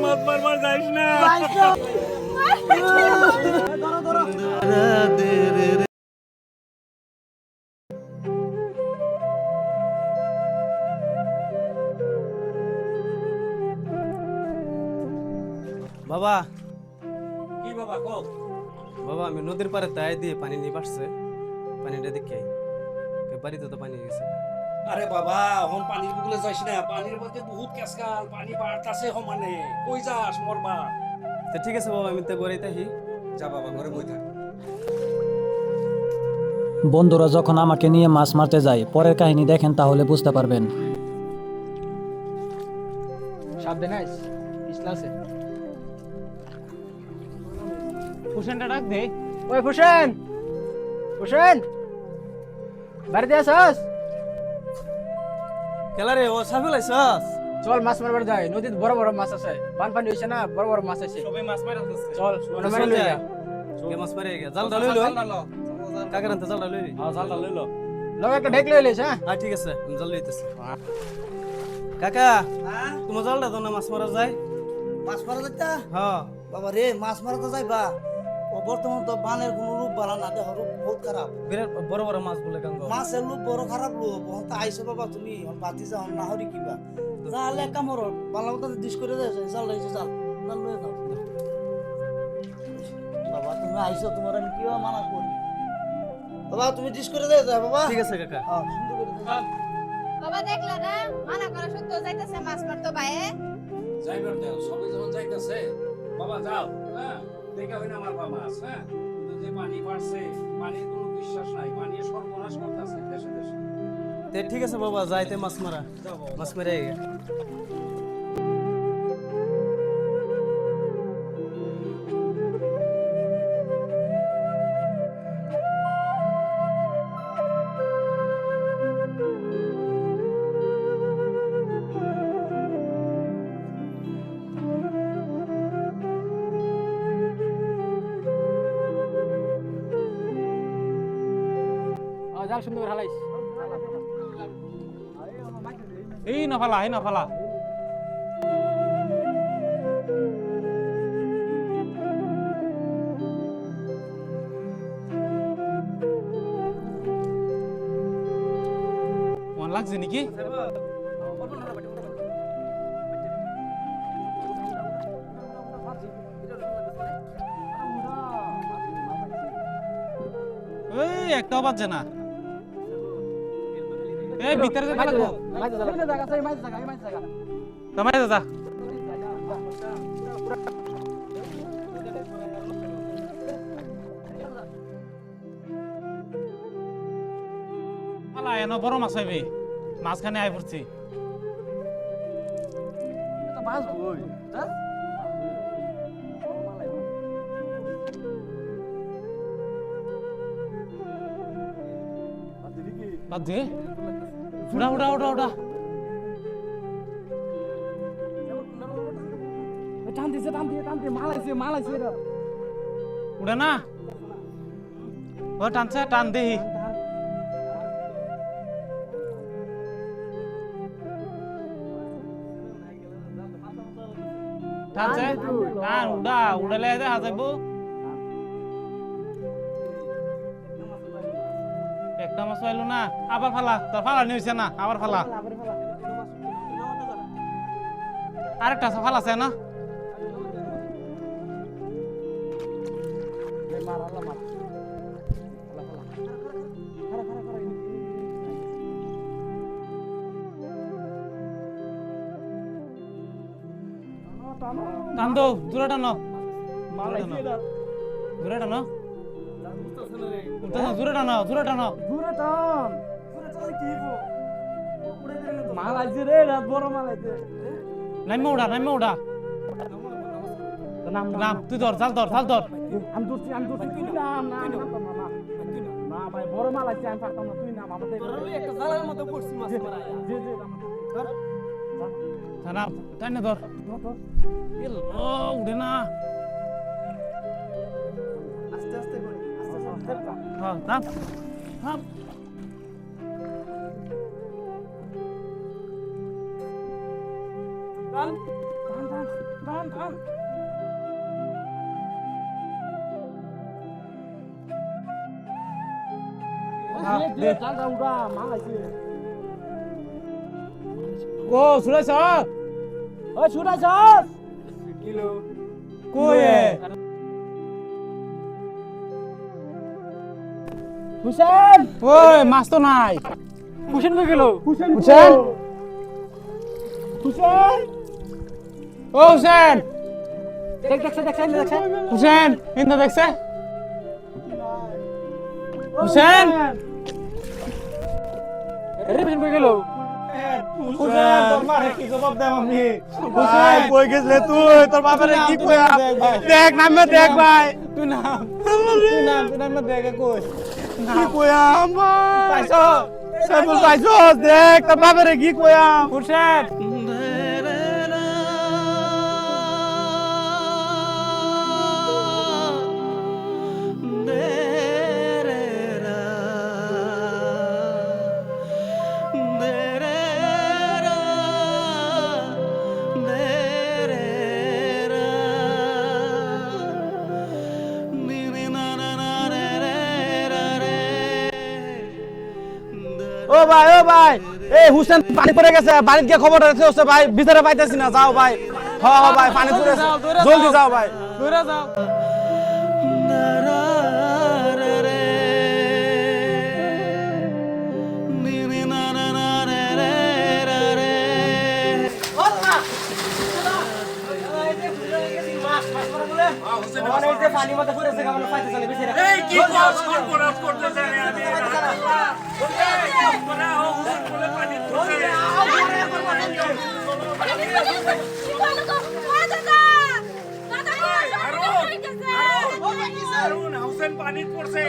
মাছ মারবার যাইস না। বাবা, কি বাবা কও? বাবা আমি নদীর পাড়ে তাই দিয়ে পানি নিয়ে আসছে, পানিটা দেখে বাড়িতে তো পানি গেছে। আরে বাবা এখন পানির বুকুলে যাইস না, পানির মধ্যে বহুত কেসকাল, পানি বাড়তাছে সমানে, কই যাস মরবা? তো ঠিক আছে বাবা, আমি তো গড়াই তাহি। যা বাবা ঘরে বই থাক। বন্ধুরা যখন আমাকে নিয়ে মাছ মারতে যায়, পরের কাহিনী দেখেন তাহলে বুঝতে পারবেন। সাবধানে আইস, পিছলা আছে। ফুসেনটা ডাক দে। ওই ফুসেন, ফুসেন, বাড়িতে আছস? কেলা রে, ও সাফল আইছস? চল মাছ মারবার যাই, নদীতে বড় বড় মাছ আছে, বানপানি হইছে না, বড় বড় মাছ আছে। সবাই মাছ মারা হচ্ছে। চল ওটা মারি লই যা। কে মাছ মারে গে, জালটা লই লো। কাকার আনতে জালটা লই। হ্যাঁ জালটা লই লো। লগে একটা ঢেক লই লইছ। হ্যাঁ ঠিক আছে, আমি জাল লইতেছি। কাকা, তোমার জালটা তো না মাছ মারা যায়? মাছ মারা যাইতা হ্যাঁ। বাবা রে, মাছ মারা তো যাইবা। ও বর্তমান তো বানের কোনো রূপ বালা না, দেহ রূপ বহুত খারাপ। বিরাট বড় বড় মাছ বলে গাঙ্গ। মাছের রূপ বড় খারাপ রূপ। এখন তো আইসো বাবা তুমি, বাতি যাও না হরি কিবা তাহলে কামর বালা মতো ডিস করে দেয়। চাল রয়েছে, চাল চাল লয়ে যাও বাবা। তুমি আইসো, তোমার আমি কিবা মানা করি বাবা, তুমি ডিস করে দেয় বাবা। ঠিক আছে কাকা। হ্যাঁ, সুন্দর করে দেয়। বাবা দেখলা না মানা করা সত্ত্বেও যাইতেছে মাছ মারতো ভাইয়ে। যাইবার দেও, সবাই যখন যাইতাছে বাবা যাও, হ্যাঁ দেখা হই না মারবা মাছ, হ্যাঁ কিন্তু যে পানি বাড়ছে, পানির কোনো বিশ্বাস নাই, পানি সর্বনাশ করতেছে দেশে দেশে। তে ঠিক আছে বাবা, যাইতে মাছ মারা। যাও বাবা, মাছ মেরে গে। যা সুন্দর হালাইস। এই নফালা, এই নফালা। মন লাগছে নাকি? এই একটাও বাজছে না। এই ভিতরে যে ফেলা মাছ জায়গা আছে, মাছ জায়গা, মাছ জায়গা। তোমায় দাদা পালা এনো বড় মাছ হইবে, মাঝখানে আই পড়ছি। মাছ বই বাজে উড়া উড়া উড়া উড়া। টান দিছে, টান দিয়ে, টান দিয়ে, মালাইছে, মালাইছে রে। উড়ে না ও টানছে, টান দেহি। টানছে, টান উড়া উড়ালে দেখা যাইব। একটা মাছ পাইলো না, আবার ফালা। তোর ফালা নিয়েছে না, আবার ফালা। আরেকটা ফালা আছে না? টান দো, দূরে টানো, দূরে টানো, দূরে টানো, দূরে টানো। দূরে টান, দূরে টান কি হইবো? মালাইছে রে, রাত বড় মালাইছে। নাইমে উড়া, নাইমে উড়া। নাম নাম তুই ধর, জাল ধর, জাল ধর। আমি ধরছি, আমি ধরছি, তুই নাম, নাম, না ভাই বড় মালাইছে, আমি পারতাম না, তুই নাম আমাদের একটা জালের মতো পড়ছি মাছ মারা। জি জি নাম টাইনে ধর। ও উড়ে না। আস্তে আস্তে করে, আস্তে আস্তে। হ্যাঁ নাম নাম। টান টান টান খান খান চালটা উড়া মাল আছে ও সুরেশ ওই ছুটাই যাস কই হুসেন ওই মাছ তো নাই হুসেন কই গেল হুসেন হুসেন ও হুসেন দেখছে হুসেন কিন্তু দেখছে হুসেন রে হুসেন কই গেল হুসেন তোর মারে কি জবাব দেব আমি হুসেন কই গেছলে তুই তোর বাবারে কি কই দেখ নামে দেখ ভাই তুই নাম দেখ কই কি কইয়াম পাইছো সাইবুল পাইছো দেখ তোর বাবারে কি কইয়াম হুসেন ও ভাই এই হুসেন পানি পড়ে গেছে বাড়িতে গিয়ে খবর রাখতে হচ্ছে ভাই ভিতরে পাইতেছি না যাও ভাই ভাই পানি পড়েছে জলদি যাও ভাই দৌড়ে যাও এই কি সর্বনাশ করতেছে আমি পানি হুসেন পানি পড়ছে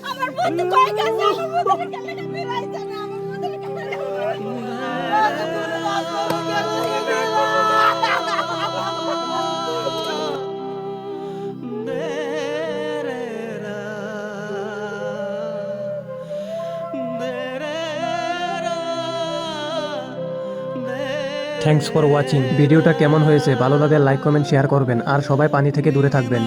আমার বন্ধু কই গেছে আমার বন্ধু কেন বেরাইছে না আমার বন্ধু কেন থ্যাঙ্কস ফর ওয়াচিং। ভিডিওটা কেমন হয়েছে ভালো লাগলে লাইক কমেন্ট শেয়ার করবেন আর সবাই পানি থেকে দূরে থাকবেন।